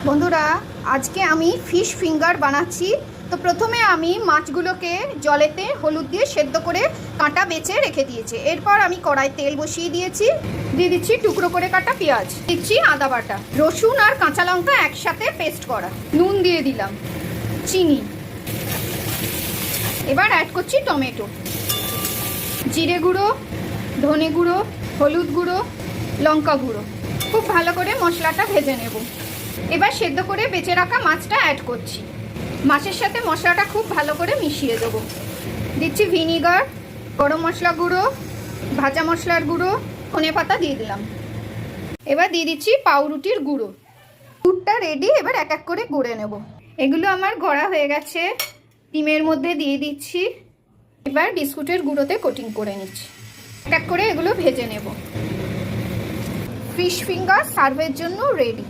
বন্ধুরা, আজকে আমি ফিশ ফিঙ্গার বানাচ্ছি। তো প্রথমে আমি মাছগুলোকে জলেতে হলুদ দিয়ে সেদ্ধ করে কাঁটা বেছে রেখে দিয়েছি। এরপর আমি কড়াই তেল বসিয়ে দিয়েছি, দিয়ে দিচ্ছি টুকরো করে কাটা পেঁয়াজ, দিচ্ছি আদা বাটা, রসুন আর কাঁচা লঙ্কা একসাথে পেস্ট করা, নুন দিয়ে দিলাম, চিনি, এবার অ্যাড করছি টমেটো, জিরে গুঁড়ো, ধনে গুঁড়ো, হলুদ গুঁড়ো, লঙ্কা গুঁড়ো। খুব ভালো করে মশলাটা ভেজে নেব। এবার সেদ্ধ করে বেঁচে রাখা মাছটা অ্যাড করছি। মাছের সাথে মশলাটা খুব ভালো করে মিশিয়ে দেবো। দিচ্ছি ভিনিগার, গরম মশলা গুঁড়ো, ভাজা মশলার গুঁড়ো, ধনেপাতা দিয়ে দিলাম। এবার দিয়ে দিচ্ছি পাউরুটির গুঁড়ো। দুধটা রেডি, এবার এক এক করে গুঁড়ে নেব। এগুলো আমার গড়া হয়ে গেছে, ডিমের মধ্যে দিয়ে দিচ্ছি। এবার বিস্কুটের গুঁড়োতে কোটিং করে নিচ্ছি। এক এক করে এগুলো ভেজে নেব। ফিশ ফিঙ্গার সার্ভের জন্য রেডি।